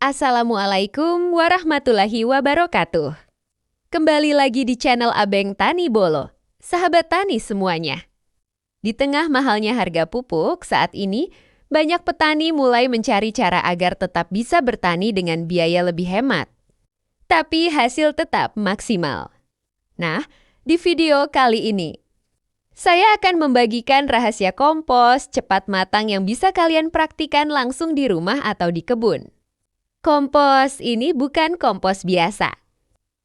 Assalamualaikum warahmatullahi wabarakatuh. Kembali lagi di channel Abeng Tani Bolo. Sahabat tani semuanya. Di tengah mahalnya harga pupuk saat ini, banyak petani mulai mencari cara agar tetap bisa bertani dengan biaya lebih hemat. Tapi hasil tetap maksimal. Nah, di video kali ini, saya akan membagikan rahasia kompos cepat matang yang bisa kalian praktikan langsung di rumah atau di kebun. Kompos ini bukan kompos biasa.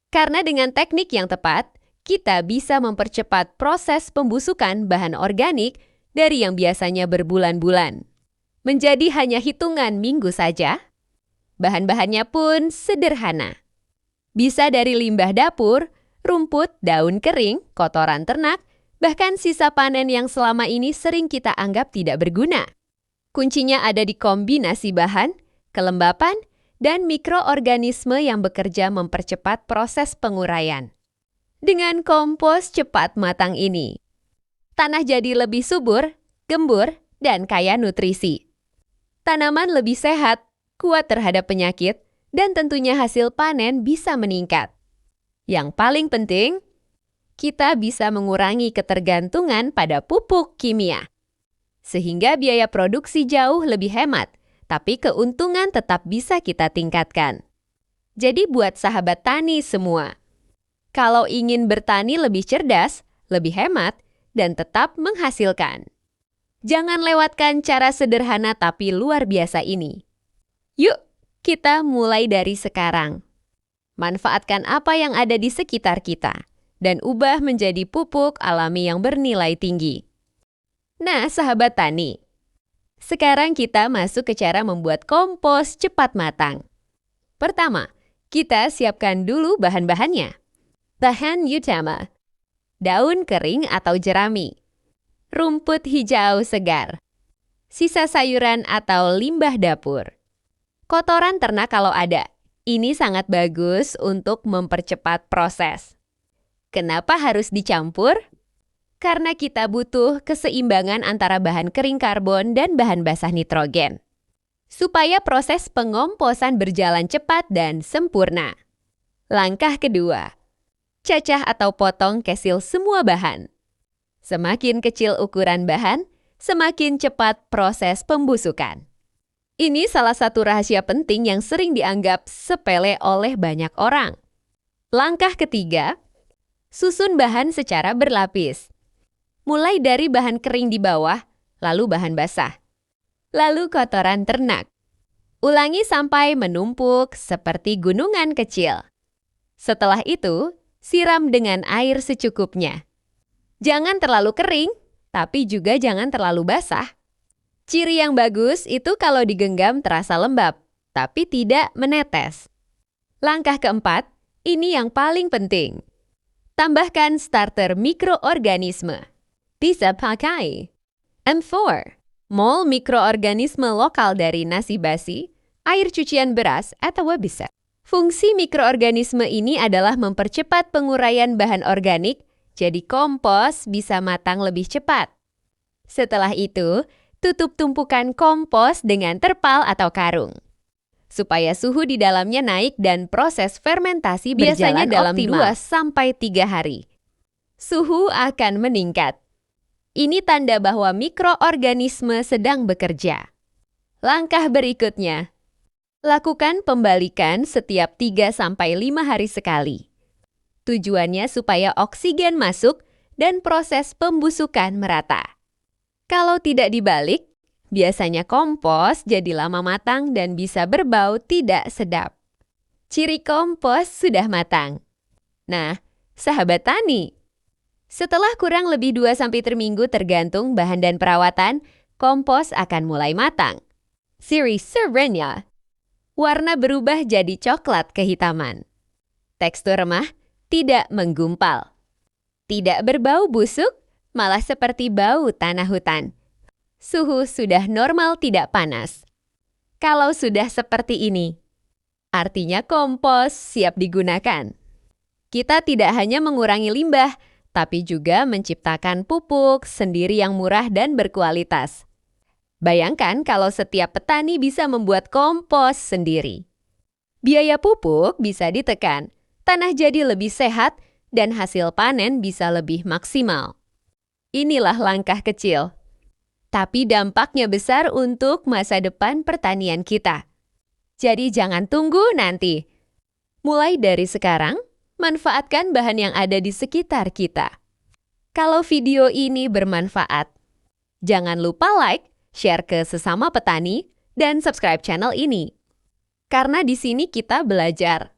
Karena dengan teknik yang tepat, kita bisa mempercepat proses pembusukan bahan organik dari yang biasanya berbulan-bulan. Menjadi hanya hitungan minggu saja. Bahan-bahannya pun sederhana. Bisa dari limbah dapur, rumput, daun kering, kotoran ternak, bahkan sisa panen yang selama ini sering kita anggap tidak berguna. Kuncinya ada di kombinasi bahan, kelembapan, dan mikroorganisme yang bekerja mempercepat proses penguraian. Dengan kompos cepat matang ini, tanah jadi lebih subur, gembur, dan kaya nutrisi. Tanaman lebih sehat, kuat terhadap penyakit, dan tentunya hasil panen bisa meningkat. Yang paling penting, kita bisa mengurangi ketergantungan pada pupuk kimia. Sehingga biaya produksi jauh lebih hemat, tapi keuntungan tetap bisa kita tingkatkan. Jadi buat sahabat tani semua, kalau ingin bertani lebih cerdas, lebih hemat, dan tetap menghasilkan, jangan lewatkan cara sederhana tapi luar biasa ini. Yuk, kita mulai dari sekarang. Manfaatkan apa yang ada di sekitar kita, dan ubah menjadi pupuk alami yang bernilai tinggi. Nah, sahabat tani, sekarang kita masuk ke cara membuat kompos cepat matang. Pertama, kita siapkan dulu bahan-bahannya. Bahan utama: daun kering atau jerami, rumput hijau segar, sisa sayuran atau limbah dapur, kotoran ternak kalau ada. Ini sangat bagus untuk mempercepat proses. Kenapa harus dicampur? Karena kita butuh keseimbangan antara bahan kering karbon dan bahan basah nitrogen. Supaya proses pengomposan berjalan cepat dan sempurna. Langkah kedua, cacah atau potong kesil semua bahan. Semakin kecil ukuran bahan, semakin cepat proses pembusukan. Ini salah satu rahasia penting yang sering dianggap sepele oleh banyak orang. Langkah ketiga, susun bahan secara berlapis. Mulai dari bahan kering di bawah, lalu bahan basah, lalu kotoran ternak. Ulangi sampai menumpuk seperti gunungan kecil. Setelah itu, siram dengan air secukupnya. Jangan terlalu kering, tapi juga jangan terlalu basah. Ciri yang bagus itu kalau digenggam terasa lembab, tapi tidak menetes. Langkah keempat, ini yang paling penting. Tambahkan starter mikroorganisme. Bisa pakai M4, mol mikroorganisme lokal dari nasi basi, air cucian beras, atau bisa. Fungsi mikroorganisme ini adalah mempercepat penguraian bahan organik, jadi kompos bisa matang lebih cepat. Setelah itu, tutup tumpukan kompos dengan terpal atau karung. Supaya suhu di dalamnya naik dan proses fermentasi berjalan dalam optimal. 2-3 hari. Suhu akan meningkat. Ini tanda bahwa mikroorganisme sedang bekerja. Langkah berikutnya, lakukan pembalikan setiap 3-5 hari sekali. Tujuannya supaya oksigen masuk dan proses pembusukan merata. Kalau tidak dibalik, biasanya kompos jadi lama matang dan bisa berbau tidak sedap. Ciri kompos sudah matang. Nah, sahabat tani, setelah kurang lebih 2-3 minggu tergantung bahan dan perawatan, kompos akan mulai matang. Ciri serenya, warna berubah jadi coklat kehitaman. Tekstur remah, tidak menggumpal. Tidak berbau busuk, malah seperti bau tanah hutan. Suhu sudah normal tidak panas. Kalau sudah seperti ini, artinya kompos siap digunakan. Kita tidak hanya mengurangi limbah, tapi juga menciptakan pupuk sendiri yang murah dan berkualitas. Bayangkan kalau setiap petani bisa membuat kompos sendiri. Biaya pupuk bisa ditekan, tanah jadi lebih sehat, dan hasil panen bisa lebih maksimal. Inilah langkah kecil, tapi dampaknya besar untuk masa depan pertanian kita. Jadi jangan tunggu nanti. Mulai dari sekarang, manfaatkan bahan yang ada di sekitar kita. Kalau video ini bermanfaat, jangan lupa like, share ke sesama petani, dan subscribe channel ini. Karena di sini kita belajar